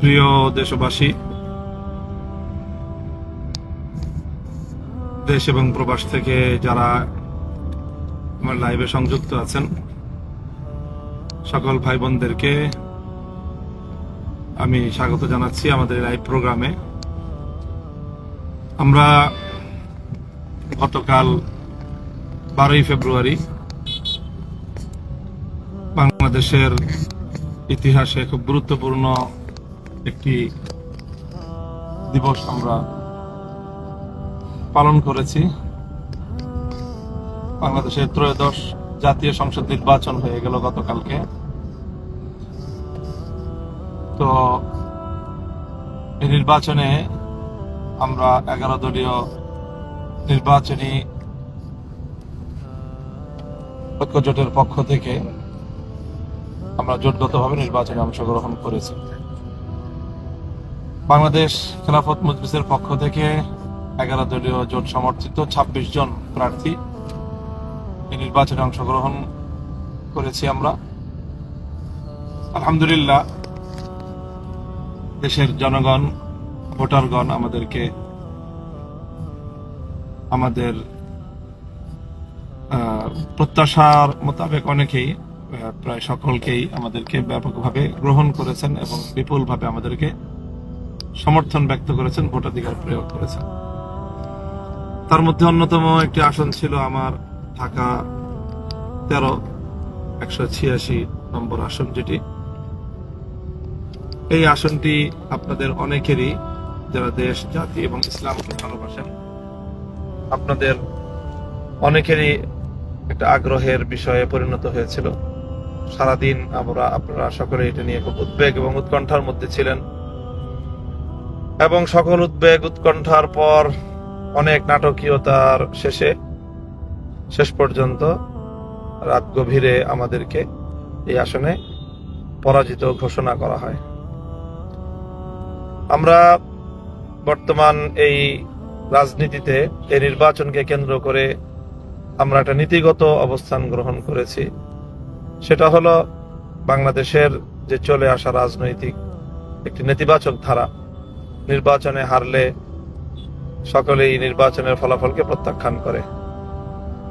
প্রিয় দেশবাসী, দেশ এবং প্রবাস থেকে যারা আমার লাইভে সংযুক্ত আছেন, সকল ভাই বোনদেরকে আমি স্বাগত জানাচ্ছি আমাদের লাইভ প্রোগ্রামে। আমরা গতকাল 12ই ফেব্রুয়ারি বাংলাদেশের ইতিহাসে খুব গুরুত্বপূর্ণ একটি দিবস আমরা পালন করেছি। বাংলাদেশের ত্রয়োদশ জাতীয় সংসদ নির্বাচন হয়ে গেল গতকালকে। তো এই নির্বাচনে আমরা 11 দলীয় নির্বাচনী ঐক্য জোটের পক্ষ থেকে আমরা জোটগতভাবে নির্বাচনে অংশগ্রহণ করেছি। বাংলাদেশ খেলাফত মজলিসের পক্ষ থেকে 11 দলীয় জোট সমর্থিত 26 জন প্রার্থী এই নির্বাচনে অংশগ্রহণ করেছি আমরা। আলহামদুলিল্লাহ, দেশের জনগণ, ভোটারগণ আমাদেরকে আমাদের প্রত্যাশার মোতাবেক অনেকেই, প্রায় সকলকেই আমাদেরকে ব্যাপকভাবে গ্রহণ করেছেন এবং বিপুলভাবে আমাদেরকে সমর্থন ব্যক্ত করেছেন, ভোটাধিকার প্রয়োগ করেছেন। তার মধ্যে অন্যতম একটি আসন ছিল আমার ঢাকা 13 186 নম্বর আসন, যেটি এই আসনটি আপনাদের অনেকেরই, যারা দেশ, জাতি এবং ইসলামকে ভালোবাসেন, আপনাদের অনেকেরই একটা আগ্রহের বিষয়ে পরিণত হয়েছিল। সারাদিন আপনারা সকলে এটা নিয়ে খুব উদ্বেগ এবং উৎকণ্ঠার মধ্যে ছিলেন, এবং সকল উদ্বেগ উৎকণ্ঠার পর অনেক নাটকীয়তার শেষ পর্যন্ত রাত গভীরে আমাদেরকে এই আসনে পরাজিত ঘোষণা করা হয়। আমরা বর্তমান এই রাজনীতিতে এই নির্বাচনকে কেন্দ্র করে আমরা একটা নীতিগত অবস্থান গ্রহণ করেছি। সেটা হলো বাংলাদেশের যে চলে আসা রাজনৈতিক একটি নেতিবাচক ধারা, নির্বাচনে হারলে সকলেই নির্বাচনের ফলাফলকে প্রত্যাখ্যান করে।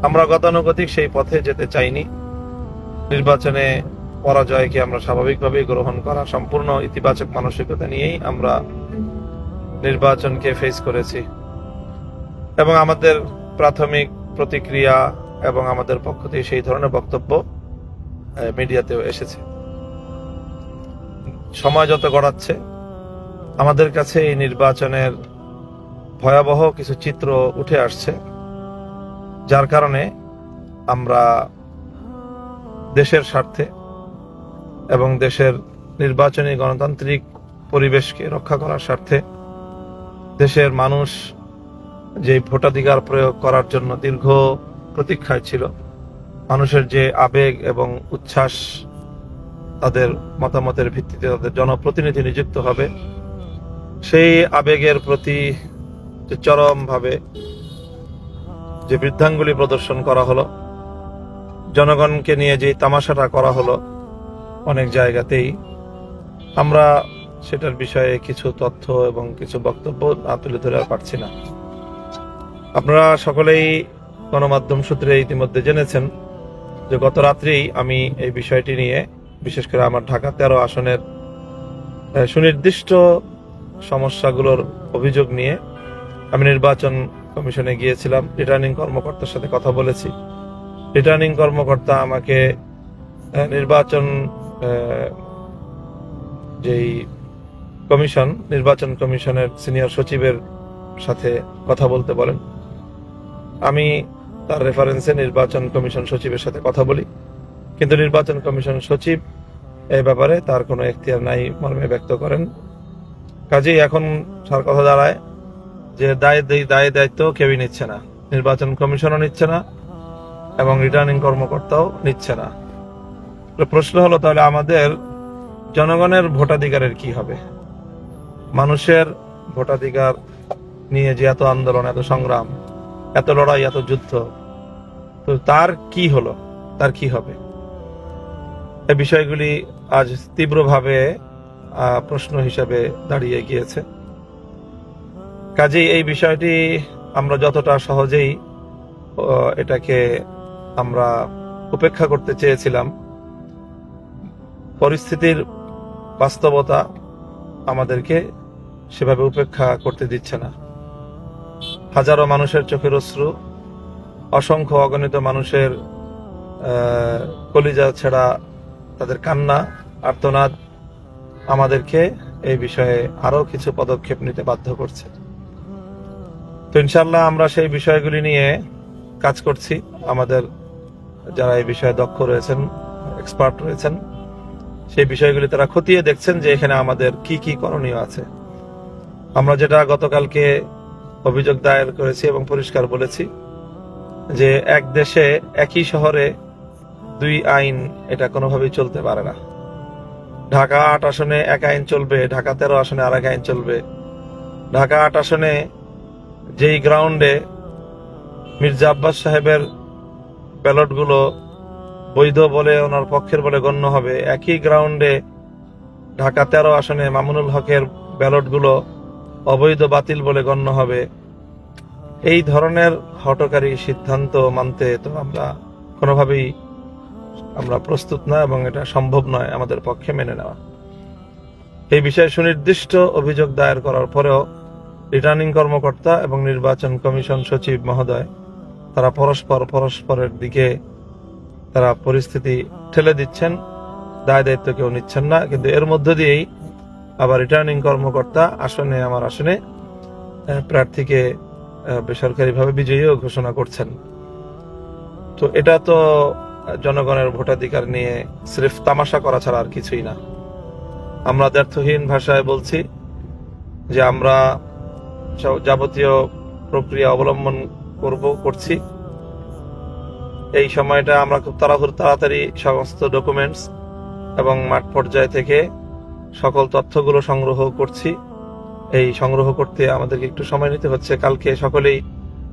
আমরা গতানুগতিক সেই পথে যেতে চাইনি। নির্বাচনে পরাজয়কে আমরা স্বাভাবিকভাবেই গ্রহণ করা, সম্পূর্ণ ইতিবাচক মানসিকতা নিয়েই আমরা নির্বাচনকে ফেস করেছি, এবং আমাদের প্রাথমিক প্রতিক্রিয়া এবং আমাদের পক্ষ থেকে সেই ধরনের বক্তব্য মিডিয়াতেও এসেছে। সময় যত গড়াচ্ছে, আমাদের কাছে এই নির্বাচনের ভয়াবহ কিছু চিত্র উঠে আসছে, যার কারণে আমরা দেশের স্বার্থে এবং দেশের নির্বাচনী গণতান্ত্রিক পরিবেশকে রক্ষা করার স্বার্থে, দেশের মানুষ যে ভোটাধিকার প্রয়োগ করার জন্য দীর্ঘ প্রতীক্ষায় ছিল, মানুষের যে আবেগ এবং উচ্ছ্বাস, তাদের মতামতের ভিত্তিতে তাদের জনপ্রতিনিধি নিযুক্ত হবে, সেই আবেগের প্রতি যে চরমভাবে যে বৃদ্ধাঙ্গুলি প্রদর্শন করা হলো, জনগণকে নিয়ে যে তামাশাটা করা হলো অনেক জায়গাতেই, আমরা সেটার বিষয়ে কিছু তথ্য এবং কিছু বক্তব্য না তুলে ধরে পারছি না। আপনারা সকলেই গণমাধ্যম সূত্রে ইতিমধ্যে জেনেছেন যে গত রাত্রেই আমি এই বিষয়টি নিয়ে, বিশেষ করে আমার ঢাকা 13 আসনের সুনির্দিষ্ট সমস্যাগুলোর অভিযোগ নিয়ে আমি নির্বাচন কমিশনে গিয়েছিলাম। রিটার্নিং কর্মকর্তার সাথে কথা বলেছি। রিটার্নিং কর্মকর্তা আমাকে নির্বাচন কমিশনের সিনিয়র সচিবের সাথে কথা বলতে বলেন। আমি তার রেফারেন্সে নির্বাচন কমিশন সচিবের সাথে কথা বলি, কিন্তু নির্বাচন কমিশন সচিব এই ব্যাপারে তার কোনো এখতিয়ার নাই মর্মে ব্যক্ত করেন। কাজেই এখন তার কথা দাঁড়ায় যে দায় দায়িত্ব কেউই নিচ্ছে না, নির্বাচন কমিশনও নিচ্ছে না এবং রিটার্নিং কর্মকর্তাও নিচ্ছে না। প্রশ্ন হলো, তাহলে আমাদের জনগণের ভোটাধিকারের কি হবে? মানুষের ভোটাধিকার নিয়ে যে এত আন্দোলন, এত সংগ্রাম, এত লড়াই, এত যুদ্ধ, তো তার কি হলো, তার কি হবে? এই বিষয়গুলি আজ তীব্রভাবে প্রশ্ন হিসাবে দাঁড়িয়ে গিয়েছে। কাজেই এই বিষয়টি আমরা যতটা সহজেই এটাকে আমরা উপেক্ষা করতে চেয়েছিলাম, পরিস্থিতির বাস্তবতা আমাদেরকে সেভাবে উপেক্ষা করতে দিচ্ছে না। হাজারো মানুষের চোখের অশ্রু, অসংখ্য অগণিত মানুষের কলিজা ছেঁড়া তাদের কান্না, আর্তনাদ আমাদেরকে এই বিষয়ে আরো কিছু পদক্ষেপ নিতে বাধ্য করছে। তো ইনশাল্লাহ আমরা সেই বিষয়গুলি নিয়ে কাজ করছি। আমাদের যারা এই বিষয়ে দক্ষ রয়েছেন, এক্সপার্ট রয়েছেন, সেই বিষয়গুলি তারা খতিয়ে দেখছেন যে এখানে আমাদের কি কি করণীয় আছে। আমরা যেটা গতকালকে অভিযোগ দায়ের করেছি এবং পরিষ্কার বলেছি যে এক দেশে একই শহরে দুই আইন, এটা কোনোভাবেই চলতে পারে না। ঢাকা ৮ আসনে এক আইন চলবে, ঢাকা 13 আসনে আর এক আইন চলবে। ঢাকা ৮ আসনে যেই গ্রাউন্ডে মির্জা আব্বাস সাহেবের ব্যালটগুলো বৈধ বলে, ওনার পক্ষের বলে গণ্য হবে, একই গ্রাউন্ডে ঢাকা 13 আসনে মামুনুল হকের ব্যালটগুলো অবৈধ, বাতিল বলে গণ্য হবে। এই ধরনের হঠকারী সিদ্ধান্ত মানতে তো আমরা কোনোভাবেই প্রস্তুত না এবং এটা সম্ভব নয় আমাদের পক্ষে মেনে নেওয়া। এই বিষয়ে সুনির্দিষ্ট অভিযোগ দায়ের করার পরেও রিটার্নিং কর্মকর্তা এবং নির্বাচন কমিশন সচিব মহোদয় তারা পরস্পরের দিকে তারা পরিস্থিতি ঠেলে দিচ্ছেন, দায় দায়িত্ব কেউ নিচ্ছেন না। কিন্তু এর মধ্য দিয়েই আবার রিটার্নিং কর্মকর্তা আমার আসনে প্রার্থীকে বেসরকারিভাবে বিজয়ীও ঘোষণা করছেন। তো এটা তো জনগণের ভোটাধিকার নিয়ে সির্ফ তামাশা করা ছাড়া আর কিছুই না। আমরা দ্ব্যর্থহীন ভাষায় বলছি যে আমরা যাবতীয় প্রক্রিয়া অবলম্বন করছি। এই সময়টা আমরা খুব তাড়াতাড়ি সমস্ত ডকুমেন্টস এবং মাঠ পর্যায় থেকে সকল তথ্যগুলো সংগ্রহ করছি। এই সংগ্রহ করতে আমাদেরকে একটু সময় নিতে হচ্ছে। কালকে সকলেই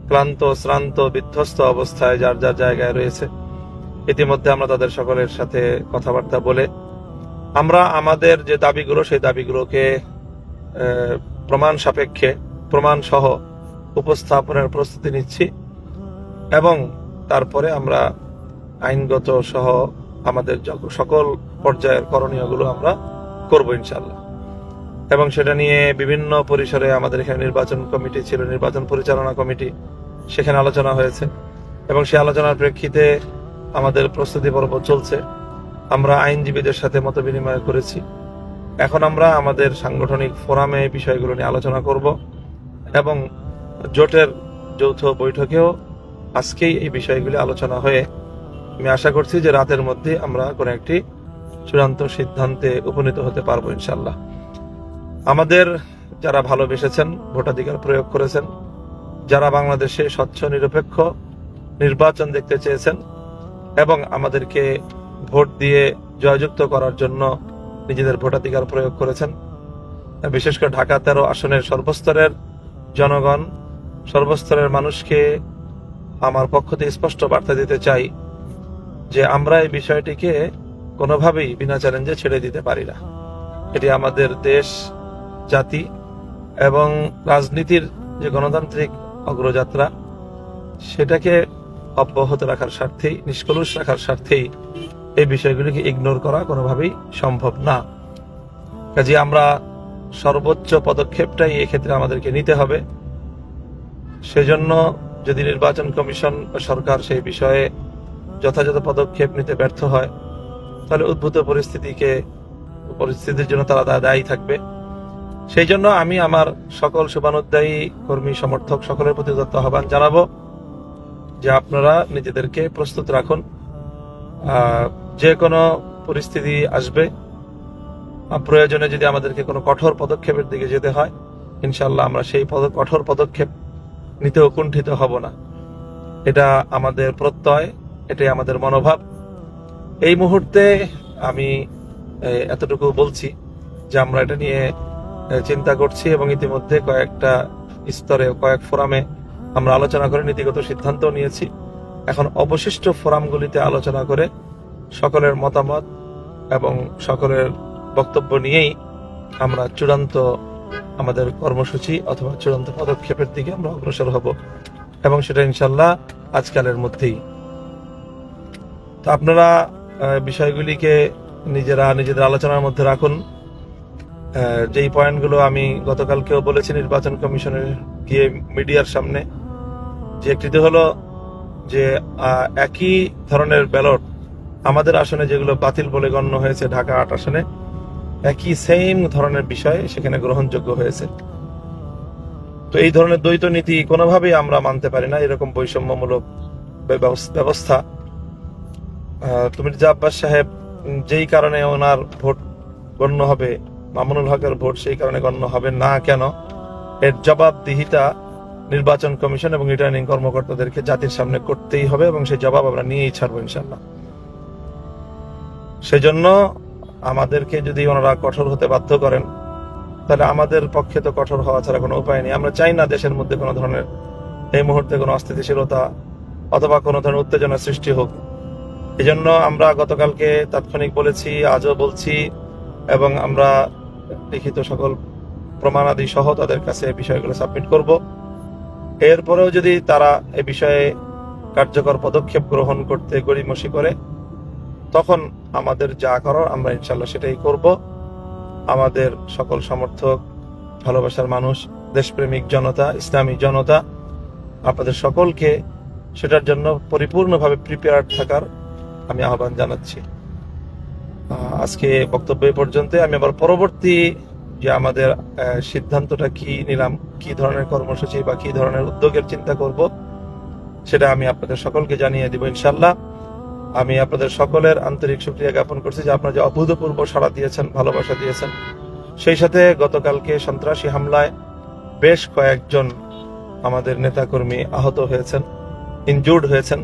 ক্লান্ত, শ্রান্ত, বিধ্বস্ত অবস্থায় যার যার জায়গায় রয়েছে। ইতিমধ্যে আমরা তাদের সকলের সাথে কথাবার্তা বলে আমরা আমাদের যে দাবিগুলো, সেই দাবিগুলোকে প্রমাণ সাপেক্ষে, প্রমাণ সহ উপস্থাপনের প্রস্তুতি নিচ্ছি এবং তারপরে আমরা আইনগত সহ আমাদের সকল পর্যায়ের করণীয়গুলো আমরা করব ইনশাল্লাহ। এবং সেটা নিয়ে বিভিন্ন পরিসরে আমাদের এখানে নির্বাচন কমিটি ছিল, নির্বাচন পরিচালনা কমিটি, সেখানে আলোচনা হয়েছে এবং সেই আলোচনার প্রেক্ষিতে আমাদের প্রস্তুতি পর্ব চলছে। আমরা আইনজীবীদের সাথে মত বিনিময় করেছি। এখন আমরা আমাদের সাংগঠনিক ফোরামে বিষয়গুলো নিয়ে আলোচনা করব এবং জোটের যৌথ বৈঠকেও আজকেই এই বিষয়গুলি আলোচনা হয়ে আমি আশা করছি যে রাতের মধ্যে আমরা কোনো একটি চূড়ান্ত সিদ্ধান্তে উপনীত হতে পারবো ইনশাল্লাহ। আমাদের যারা ভালোবেসেছেন, ভোটাধিকার প্রয়োগ করেছেন, যারা বাংলাদেশে স্বচ্ছ নিরপেক্ষ নির্বাচন দেখতে চেয়েছেন এবং আমাদেরকে ভোট দিয়ে জয়যুক্ত করার জন্য নিজেদের ভোটাধিকার প্রয়োগ করেছেন, বিশেষ করে ঢাকা 13 আসনের সর্বস্তরের জনগণ, সর্বস্তরের মানুষকে আমার পক্ষ থেকে স্পষ্ট বার্তা দিতে চাই যে আমরা এই বিষয়টিকে কোনোভাবেই বিনা চ্যালেঞ্জে ছেড়ে দিতে পারি না। এটি আমাদের দেশ, জাতি এবং রাজনীতির যে গণতান্ত্রিক অগ্রযাত্রা, সেটাকে অব্যাহত রাখার স্বার্থেই, নিষ্কলুষ রাখার স্বার্থেই এই বিষয়গুলিকে ইগনোর করা কোনোভাবেই সম্ভব না। কাজে আমরা সর্বোচ্চ পদক্ষেপটাই এক্ষেত্রে আমাদেরকে নিতে হবে। সেজন্য যদি নির্বাচন কমিশন বা সরকার সেই বিষয়ে যথাযথ পদক্ষেপ নিতে ব্যর্থ হয়, তাহলে উদ্ভূত পরিস্থিতির জন্য তারা দায়ী থাকবে। সেই জন্য আমি আমার সকল শুভানুধ্যায়ী কর্মী, সমর্থক সকলের প্রতি আহ্বান জানাবো যে আপনারা নিজেদেরকে প্রস্তুত রাখুন। যে কোনো পরিস্থিতি আসবে, প্রয়োজনে যদি আমাদেরকে কোনো কঠোর পদক্ষেপের দিকে যেতে হয়, ইনশাল্লাহ আমরা সেই কঠোর পদক্ষেপ নিতেও কুণ্ঠিত হব না। এটা আমাদের প্রত্যয়, এটাই আমাদের মনোভাব। এই মুহূর্তে আমি এতটুকু বলছি যে আমরা এটা নিয়ে চিন্তা করছি এবং ইতিমধ্যে কয়েকটা স্তরে, কয়েক ফোরামে আমরা আলোচনা করে নীতিগত সিদ্ধান্ত নিয়েছি। এখন অবশিষ্ট ফোরামগুলিতে আলোচনা করে সকলের মতামত এবং সকলের বক্তব্য নিয়েই আমরা চূড়ান্ত আমাদের কর্মসূচি অথবা চূড়ান্ত পদক্ষেপের দিকে আমরা অগ্রসর হব, এবং সেটা ইনশাল্লাহ আজকালের মধ্যেই। তো আপনারা বিষয়গুলিকে নিজেদের আলোচনার মধ্যে রাখুন। যেই পয়েন্টগুলো আমি গতকালকেও বলেছি নির্বাচন কমিশনের গিয়ে মিডিয়ার সামনে, যে একটি হলো যে একই ধরনের ব্যালট আমাদের আসনে যেগুলো বাতিল বলে গণ্য হয়েছে ঢাকা ৮ আসনে, একই সেম ধরনের বিষয় সেখানে গ্রহণযোগ্য হয়েছে। তো এই ধরনের দ্বৈত নীতি কোনোভাবেই আমরা মানতে পারি না। এরকম বৈষম্যমূলক ব্যবস্থা মির্জা আব্বাস সাহেব যেই কারণে ওনার ভোট গণ্য হবে, মামুনুল হকের ভোট সেই কারণে গণ্য হবে না কেন, এর জবাবদিহিতা নির্বাচন কমিশন এবং রিটার্নিং কর্মকর্তাদেরকে জাতির সামনে করতেই হবে, এবং সেই জবাব আমরা নিয়েই ছাড়বো ইনশাল্লাহ। সেজন্য আমাদেরকে যদি ওনারা কঠোর হতে বাধ্য করেন, তাহলে আমাদের পক্ষে তো কঠোর হওয়া ছাড়া কোনো উপায় নেই। আমরা চাই না দেশের মধ্যে কোনো ধরনের এই মুহূর্তে কোনো অস্থিতিশীলতা অথবা কোনো ধরনের উত্তেজনা সৃষ্টি হোক। এই জন্য আমরা গতকালকে তাৎক্ষণিক বলেছি, আজও বলছি, এবং আমরা লিখিত সকল প্রমাণাদি সহ তাদের কাছে বিষয়গুলো সাবমিট করব। এরপরেও যদি তারা এ বিষয়ে কার্যকর পদক্ষেপ গ্রহণ করতে গড়িমসি করে, তখন আমাদের যা করার আমরা ইনশাল্লাহ সেটাই করব। আমাদের সকল সমর্থক, ভালোবাসার মানুষ, দেশপ্রেমিক জনতা, ইসলামী জনতা, আপনাদের সকলকে সেটার জন্য পরিপূর্ণভাবে প্রিপেয়ার্ড থাকার আমি আহ্বান জানাচ্ছি। আজকে বক্তব্য এ পর্যন্ত। আমি আবার পরবর্তী যে আমাদের সিদ্ধান্তটা কি নিলাম, কি ধরনের কর্মসূচি বা কি ধরনের উদ্যোগের চিন্তা করব, সেটা আমি আপনাদের সকলকে জানিয়ে দিব ইনশাল্লাহ। আমি আপনাদের সকলের আন্তরিক শুকরিয়া জ্ঞাপন করছি যে আপনারা যে অভূতপূর্ব সাড়া দিয়েছেন, ভালোবাসা দিয়েছেন। সেই সাথে গতকালকে সন্ত্রাসী হামলায় বেশ কয়েকজন আমাদের নেতাকর্মী আহত হয়েছেন, ইনজুর্ড হয়েছেন।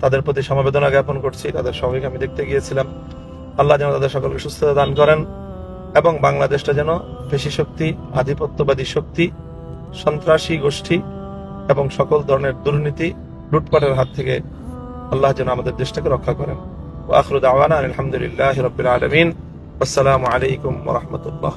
তাদের প্রতি সমবেদনা জ্ঞাপন করছি। তাদের সবাইকে আমি দেখতে গিয়েছিলাম। আল্লাহ যেন তাদের সকলকে সুস্থতা দান করেন, এবং বাংলাদেশটা যেন পেশি শক্তি, আধিপত্যবাদী শক্তি, সন্ত্রাসী গোষ্ঠী এবং সকল ধরনের দুর্নীতি, লুটপাটের হাত থেকে আল্লাহ যেন আমাদের দেশটাকে রক্ষা করেন। ওয়া আখিরু দাওয়ানা আলহামদুলিল্লাহি রাব্বিল আলামিন। আসসালামু আলাইকুম ওয়া রাহমাতুল্লাহ।